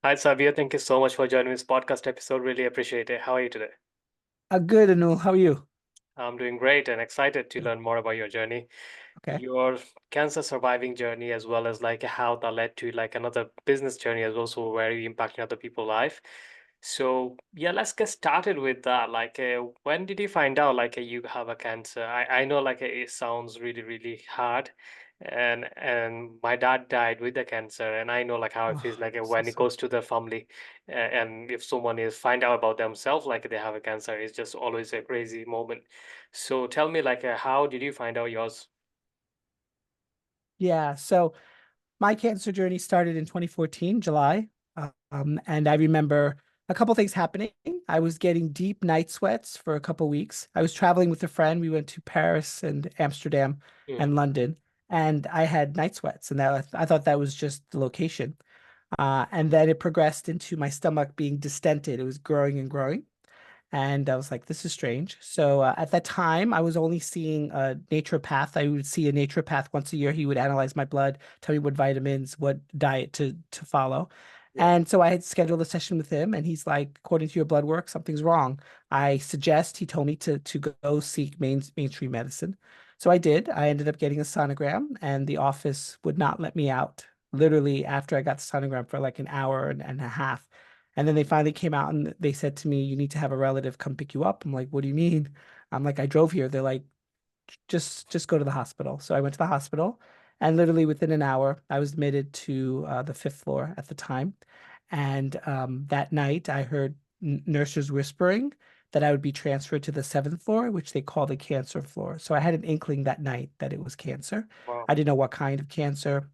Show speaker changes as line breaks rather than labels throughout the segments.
Hi, Savio. Thank you so much for joining this podcast episode. Really appreciate it. How are you today?
Good, Anu. How are you?
I'm doing great and excited to learn more about your journey,
Okay.
your cancer surviving journey, as well as like how that led to like another business journey as well, so very impacting other people's life. So yeah, let's get started with that. When did you find out you have a cancer? I know it sounds really hard, and my dad died with the cancer, and I know like how it feels
Oh, so
when it
sorry.
goes to the family, and if someone is find out about themselves like they have a cancer, it's just always a crazy moment. So tell me how did you find out yours?
Yeah. So my cancer journey started in 2014, July. And I remember a couple things happening. I was getting deep night sweats for a couple weeks. I was traveling with a friend. We went to Paris and Amsterdam
Mm,
and London, and I had night sweats, and that I thought that was just the location. And then it progressed into my stomach being distended. It was growing and growing. And I was like, this is strange. So at that time, I was only seeing a naturopath. I would see a naturopath once a year. He would analyze my blood, tell me what vitamins, what diet to follow.
yeah.
And so I had scheduled a session with him, and he's like, according to your blood work, something's wrong. He told me to go seek mainstream medicine. So I did. I ended up getting a sonogram, and the office would not let me out. Literally, after I got the sonogram for like an hour and a half. And then they finally came out and they said to me, "You need to have a relative come pick you up." I'm like, "What do you mean?" I'm like, "I drove here." They're like, "Just go to the hospital." So I went to the hospital, and literally within an hour, I was admitted to the fifth floor at the time. And that night, I heard nurses whispering that I would be transferred to the seventh floor, which they call the cancer floor. So I had an inkling that night that it was cancer.
Wow.
I didn't know what kind of cancer.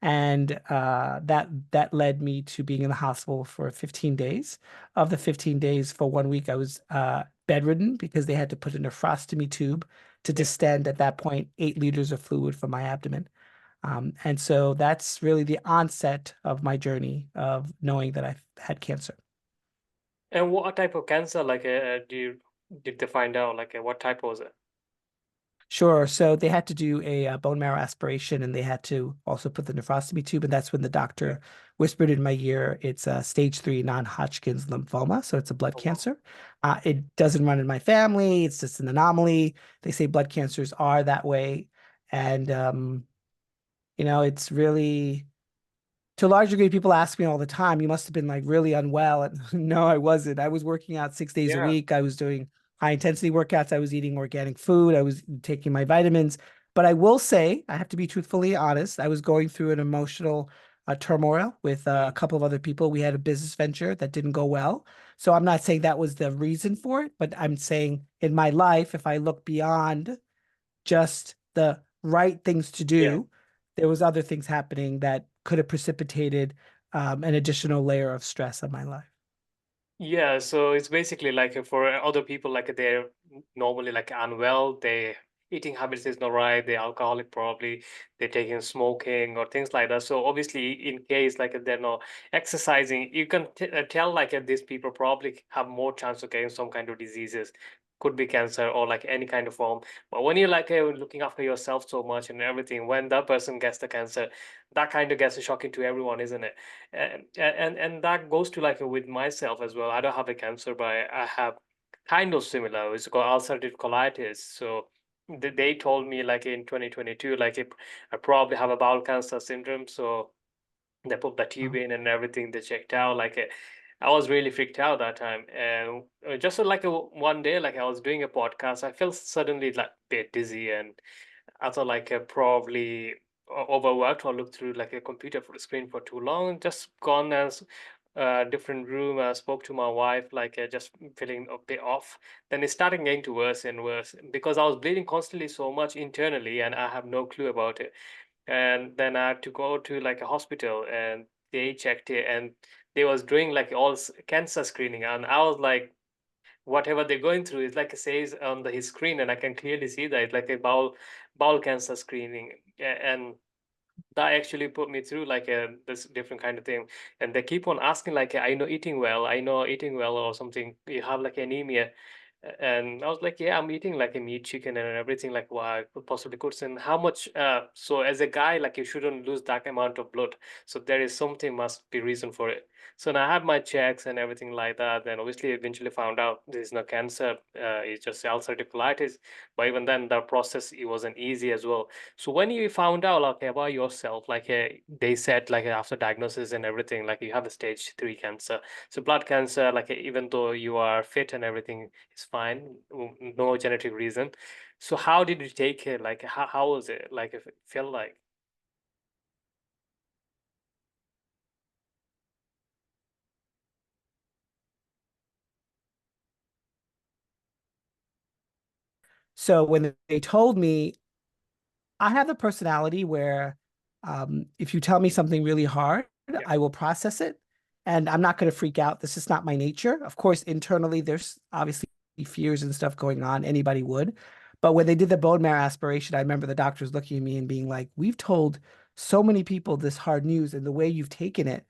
And that led me to being in the hospital for 15 days. Of the 15 days, for 1 week, I was bedridden because they had to put a nephrostomy tube to
Yeah.
distend at that point 8 liters of fluid from my abdomen. And so that's really the onset of my journey of knowing that I had cancer.
And what type of cancer did they find out? What type was it?
Sure. So they had to do a, bone marrow aspiration and they had to also put the nephrostomy tube. And that's when the
Yeah.
doctor whispered in my ear, it's a stage 3 non-Hodgkin's lymphoma. So it's a blood
Oh, wow.
cancer. It doesn't run in my family. It's just an anomaly. They say blood cancers are that way. And, it's really, to a large degree, people ask me all the time, you must have been like really unwell. And no, I wasn't. I was working out 6 days a
Yeah.
week. I was doing high intensity workouts. I was eating organic food. I was taking my vitamins. But I will say, I have to be truthfully honest, I was going through an emotional turmoil with a
Mm,
couple of other people. We had a business venture that didn't go well. So I'm not saying that was the reason for it, but I'm saying in my life, if I look beyond just the right things to
yeah.
do, there was other things happening that could have precipitated an additional layer of stress on my life.
Yeah, so it's basically for other people, they're normally unwell, their eating habits is not right, they're alcoholic probably, they're taking smoking or things like that. So obviously, in case they're not exercising, you can tell these people probably have more chance of getting some kind of diseases, could be cancer or any kind of form. But when you're looking after yourself so much and everything, when that person gets the cancer, that kind of gets shocking to everyone, isn't it? And that goes to with myself as well. I don't have a cancer, but I have kind of similar. It's called ulcerative colitis. So they told me in 2022, I probably have a bowel cancer syndrome. So they put the tube
Oh,
in and everything. They checked out. I was really freaked out that time. And just one day, I was doing a podcast, I felt suddenly bit dizzy, and I thought probably overworked or looked through a computer for the screen for too long. Just gone as different room. I spoke to my wife, just feeling a bit off. Then it's starting getting to worse and worse because I was bleeding constantly so much internally, and I have no clue about it. And then I had to go to a hospital, and they checked it, and they was doing cancer screening, and I was like, whatever they're going through is it says on his screen, and I can clearly see that it's like a bowel cancer screening. And that actually put me through this different kind of thing. And they keep on asking I know eating well, or something, you have anemia. And I was like, yeah, I'm eating like a meat chicken and everything, like what I could possibly could. And how much, so as a guy, like you shouldn't lose that amount of blood. So there is something must be reason for it. So now I had my checks and everything like that. Then obviously eventually found out there's no cancer, it's just ulcerative colitis. But even then the process, it wasn't easy as well. So when you found out like about yourself, like they said like after diagnosis and everything, like you have a stage 3 cancer. So blood cancer, like even though you are fit and everything is fine, no genetic reason. So how did you take it? Like how was it? Like if it felt like,
So when they told me, I have the personality where if you tell me something really hard,
yeah,
I will process it and I'm not going to freak out. This is not my nature. Of course, internally, there's obviously fears and stuff going on. Anybody would. But when they did the bone marrow aspiration, I remember the doctors looking at me and being like, we've told so many people this hard news and the way you've taken it.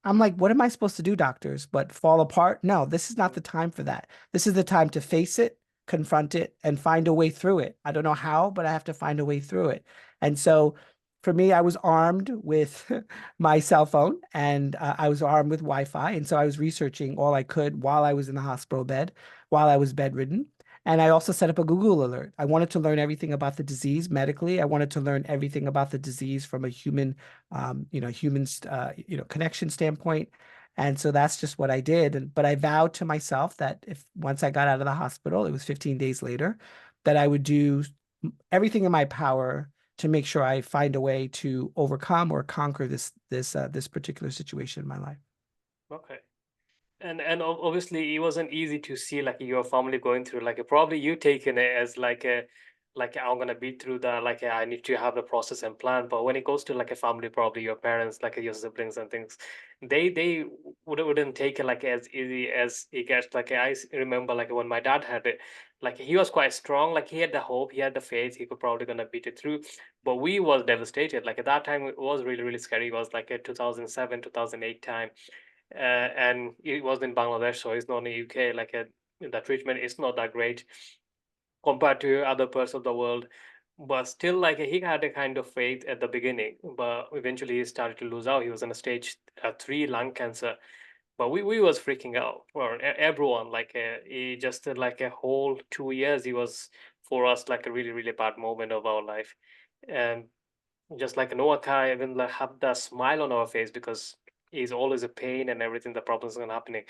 I'm like, what am I supposed to do, doctors? But fall apart? No, this is not
mm,
the time for that. This is the time to face it, confront it, and find a way through it. I don't know how, but I have to find a way through it. And so for me, I was armed with my cell phone and I was armed with Wi-Fi. And so I was researching all I could while I was in the hospital bed, while I was bedridden. And I also set up a Google alert. I wanted to learn everything about the disease medically. I wanted to learn everything about the disease from a human humans, connection standpoint. And so that's just what I did. But I vowed to myself that if once I got out of the hospital, it was 15 days later, that I would do everything in my power to make sure I find a way to overcome or conquer this particular situation in my life.
okay. And obviously it wasn't easy to see like your family going through, like probably you taken it as like a, like I'm gonna be through that, like I need to have the process and plan. But when it goes to like a family, probably your parents, like your siblings and things, they wouldn't take it like as easy as it gets. Like remember like when my dad had it, like he was quite strong, like he had the hope, he had the faith, he could probably gonna beat it through. But we was devastated. Like at that time it was really, really scary. It was like a 2007, 2008 time, and it was in Bangladesh, so it's not in the UK. Like the treatment is not that great compared to other parts of the world. But still, like he had a kind of faith at the beginning, but eventually he started to lose out. He was in a stage 3 lung cancer, but we was freaking out for everyone. Like he just like a whole 2 years. He was for us like a really, really bad moment of our life, and just like no one can even like have the smile on our face because it's always a pain and everything. The problems are happening.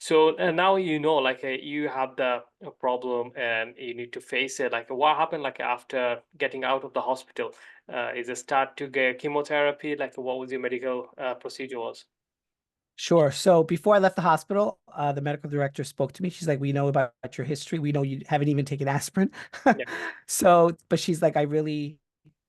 So now you know, like you have the problem and you need to face it. Like what happened, like after getting out of the hospital? Is it start to get chemotherapy? Like what was your medical procedure was?
Sure. So before I left the hospital, the medical director spoke to me. She's like, "We know about your history. We know you haven't even taken aspirin."
Yeah.
So, but she's like, "I really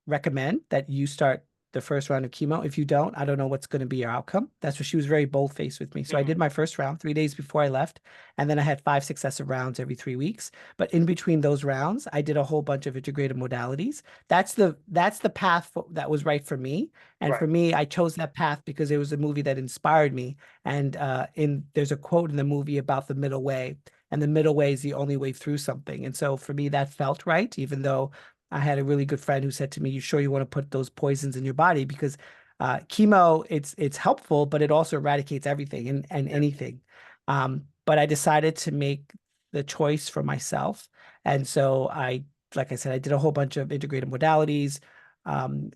recommend that you start the first round of chemo. If you don't, I don't know what's going to be your outcome." That's what she was very bold faced with me. So I
Hmm.
did my first round 3 days before I left, and then I had 5 successive rounds every 3 weeks. But in between those rounds, I did a whole bunch of integrated modalities. That's the path that was right for me. And
Right.
for me, I chose that path because it was a movie that inspired me. And in there's a quote in the movie about the middle way, and the middle way is the only way through something. And so for me, that felt right, even though I had a really good friend who said to me, "You sure you want to put those poisons in your body? Because chemo, it's helpful, but it also eradicates everything and
Yeah.
anything." But I decided to make the choice for myself, and so like I said, I did a whole bunch of integrated modalities,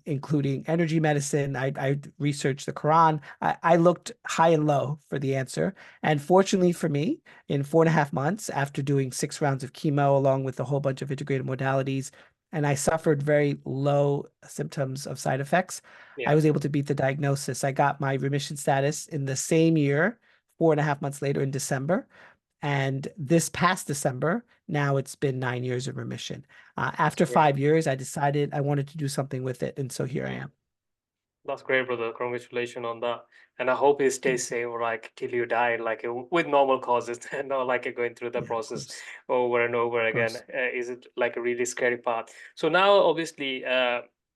including energy medicine. I researched the Quran. I looked high and low for the answer, and fortunately for me, in 4.5 months after doing 6 rounds of chemo along with a whole bunch of integrated modalities and I suffered very low symptoms of side effects. I
Yeah.
was able to beat the diagnosis. I got my remission status in the same year, 4.5 months later in December. And this past December, now it's been 9 years of remission. After
Great.
5 years, I decided I wanted to do something with it. And so here I
Mm.
am.
That's great, brother. Congratulations on that. And I hope it stays
Thank you.
safe, like till you die, like with normal causes, and not like going through the
Yeah, of
process
course.
over and over
Of
again.
course.
Is it like a really scary part? So now, obviously,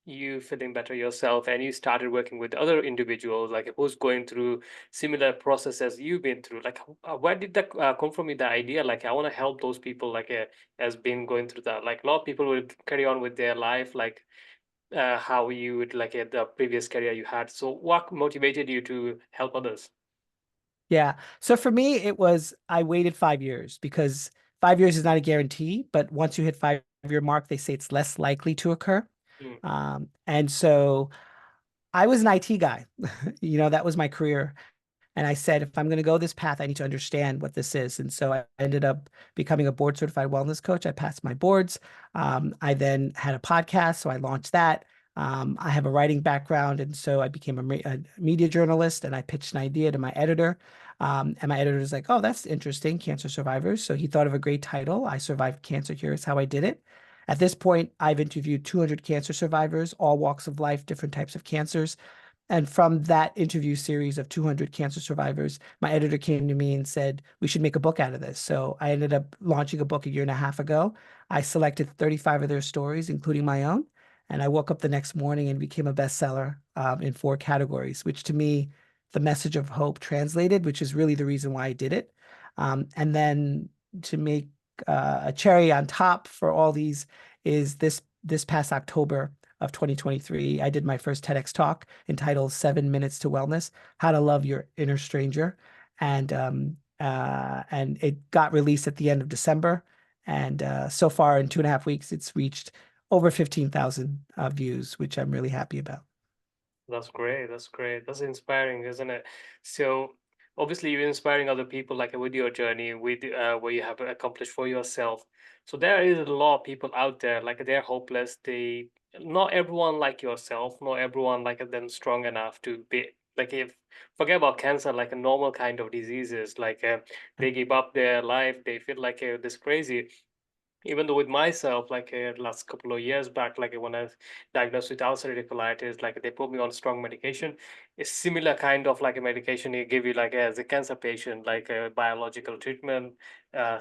you feeling better yourself and you started working with other individuals like who's going through similar process as you've been through, like where did that come from with the idea like I want to help those people like as been going through that? Like a lot of people will carry on with their life like how you would like the previous career you had. So what motivated you to help others?
Yeah. So for me, it was I waited 5 years because 5 years is not a guarantee, but once you hit 5 year mark, they say it's less likely to occur.
Mm.
And so I was an IT guy. That was my career. And I said, if I'm going to go this path, I need to understand what this is. And so I ended up becoming a board certified wellness coach. I passed my boards. I then had a podcast, so I launched that. I have a writing background, and so I became a media journalist, and I pitched an idea to my editor. And my editor was like, oh, that's interesting, cancer survivors. So he thought of a great title. I survived cancer. Here's how I did it. At this point, I've interviewed 200 cancer survivors, all walks of life, different types of cancers. And from that interview series of 200 cancer survivors, my editor came to me and said, we should make a book out of this. So I ended up launching a book a year and a half ago. I selected 35 of their stories, including my own. And I woke up the next morning and became a bestseller in 4 categories, which to me, the message of hope translated, which is really the reason why I did it. And then to make a cherry on top for all these is this past October of 2023, I did my first TEDx talk entitled 7 Minutes to Wellness, How to Love Your Inner Stranger. And it got released at the end of December. And so far in 2.5 weeks, it's reached over 15,000 views, which I'm really happy about.
That's great. That's great. That's inspiring, isn't it? So obviously you're inspiring other people like with your journey, with what you have accomplished for yourself. So there is a lot of people out there like they're hopeless. They not everyone like yourself, not everyone like them strong enough to be like if forget about cancer, like a normal kind of diseases, like they give up their life, they feel like this crazy. Even though with myself, like last couple of years back, like when I was diagnosed with ulcerative colitis, like they put me on strong medication. It's similar kind of like a medication they give you like as a cancer patient, like a biological treatment, uh,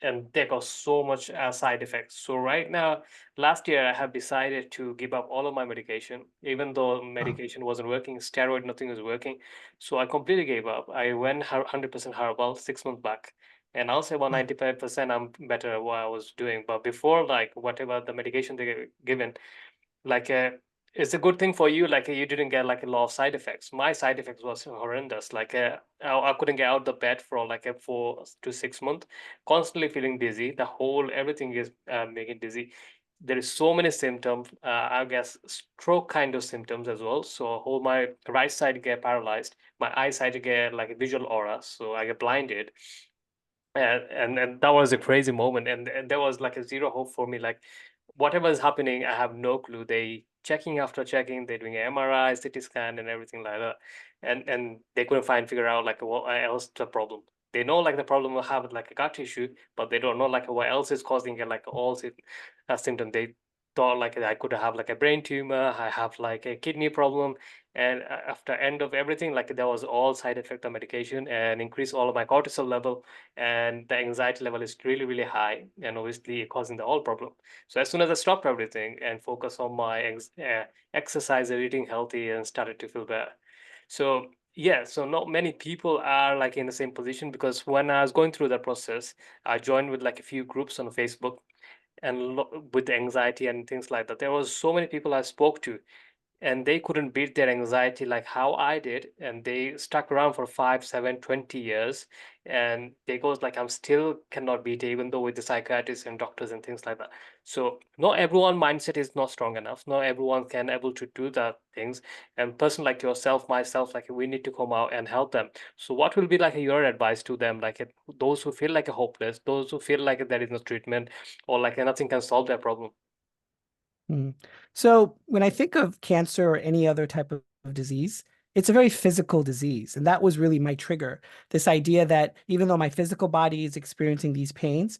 and they got so much side effects. So right now, last year I have decided to give up all of my medication, even though
Oh,
medication wasn't working, steroid, nothing was working. So I completely gave up. I went 100% herbal 6 months back, and I'll say about
oh,
95% I'm better at what I was doing. But before, like whatever the medication they given, like it's a good thing for you. Like you didn't get like a lot of side effects. My side effects was horrendous. Like I couldn't get out the bed for like a 4 to 6 months, constantly feeling dizzy. The whole everything is making dizzy. There is so many symptoms. I guess stroke kind of symptoms as well. So whole my right side get paralyzed. My eyesight get like a visual aura, so I get blinded, and that was a crazy moment, and there was like a zero hope for me, like whatever is happening I have no clue. They checking after checking, they're doing MRI, CT scan and everything like that, and they couldn't figure out like what else the problem. They know like the problem will have like a gut issue, but they don't know like what else is causing it, like all symptom. They thought like I could have like a brain tumor, I have like a kidney problem, and after end of everything, like there was all side effect of medication and increase all of my cortisol level, and the anxiety level is really really high, and obviously causing the whole problem. So as soon as I stopped everything and focused on my exercise and eating healthy and started to feel better. So yeah, so not many people are like in the same position, because when I was going through that process, I joined with like a few groups on Facebook, and with anxiety and things like that, there was so many people I spoke to, and they couldn't beat their anxiety like how I did, and they stuck around for 5, 7, 20 years, and they goes like I'm still cannot beat it, even though with the psychiatrists and doctors and things like that. So not everyone mindset is not strong enough, not everyone can able to do that things, and person like yourself, myself, like we need to come out and help them. So what will be like your advice to them, like those who feel like a hopeless, those who feel like there is no treatment, or like nothing can solve their problem?
mm. So when I think of cancer or any other type of disease, it's a very physical disease. And that was really my trigger. This idea that even though my physical body is experiencing these pains,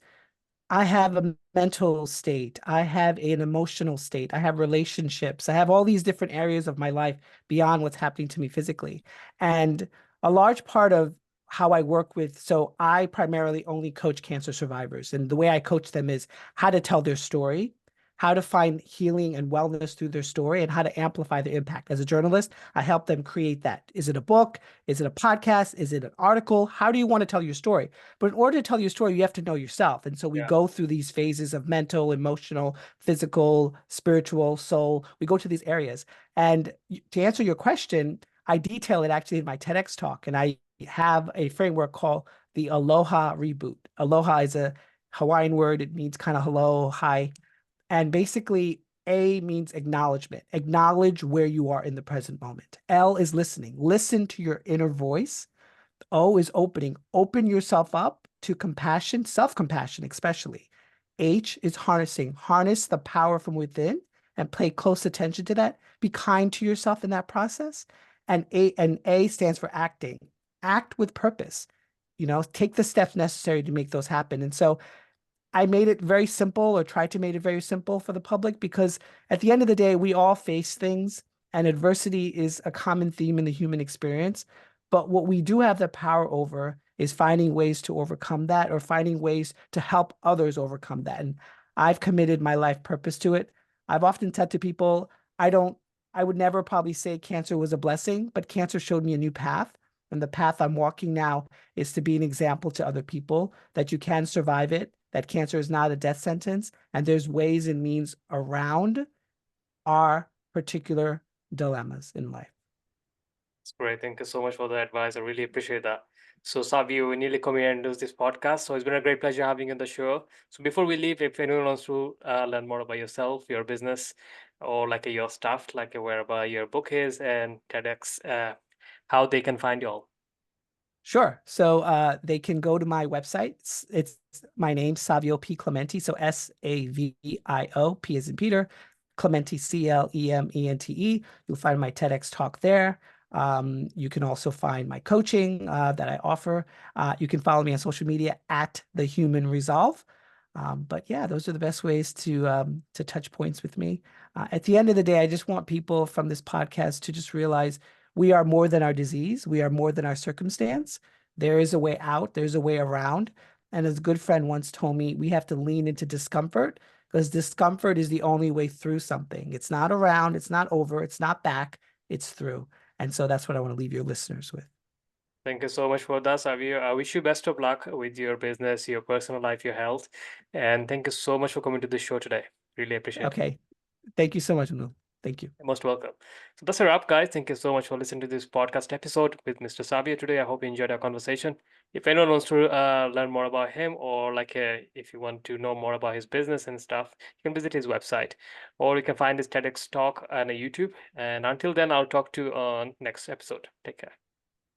I have a mental state. I have an emotional state. I have relationships. I have all these different areas of my life beyond what's happening to me physically. And a large part of how I work with, so I primarily only coach cancer survivors. And the way I coach them is how to tell their story, how to find healing and wellness through their story and how to amplify their impact. As a journalist, I help them create that. Is it a book? Is it a podcast? Is it an article? How do you want to tell your story? But in order to tell your story, you have to know yourself. And so we
Yeah.
go through these phases of mental, emotional, physical, spiritual, soul. We go to these areas. And to answer your question, I detail it actually in my TEDx talk. And I have a framework called the Aloha reboot. Aloha is a Hawaiian word. It means kind of hello, hi. And basically, A means acknowledgement. Acknowledge where you are in the present moment. L is listening. Listen to your inner voice. O is opening. Open yourself up to compassion, self-compassion especially. H is harnessing. Harness the power from within and pay close attention to that. Be kind to yourself in that process. And A stands for acting. Act with purpose. Take the steps necessary to make those happen. And so I made it very simple, or tried to make it very simple for the public, because at the end of the day, we all face things, and adversity is a common theme in the human experience. But what we do have the power over is finding ways to overcome that, or finding ways to help others overcome that. And I've committed my life purpose to it. I've often said to people, I would never probably say cancer was a blessing, but cancer showed me a new path. And the path I'm walking now is to be an example to other people that you can survive it, that cancer is not a death sentence, and there's ways and means around our particular dilemmas in life.
That's great. Thank you so much for the advice. I really appreciate that. So, Savio, we nearly come here and do this podcast. So, it's been a great pleasure having you on the show. So, before we leave, if anyone wants to learn more about yourself, your business, or like your stuff, like wherever your book is and TEDx, how they can find you all.
Sure. So they can go to my website. It's my name, Savio P. Clemente. So Savio, P as in Peter, Clemente, Clemente. You'll find my TEDx talk there. You can also find my coaching that I offer. You can follow me on social media at The Human Resolve. But yeah, those are the best ways to touch points with me. At the end of the day, I just want people from this podcast to just realize we are more than our disease. We are more than our circumstance. There is a way out. There's a way around. And as a good friend once told me, we have to lean into discomfort, because discomfort is the only way through something. It's not around. It's not over. It's not back. It's through. And so that's what I want to leave your listeners with.
Thank you so much for that, Savio. I wish you best of luck with your business, your personal life, your health. And thank you so much for coming to the show today. Really appreciate it.
Okay. Thank you so much, Anil. Thank you.
You're most welcome. So that's a wrap, guys. Thank you so much for listening to this podcast episode with Mr. Savio today. I hope you enjoyed our conversation. If anyone wants to learn more about him, or like if you want to know more about his business and stuff, you can visit his website, or you can find his TEDx talk on YouTube. And until then, I'll talk to you on next episode. Take care.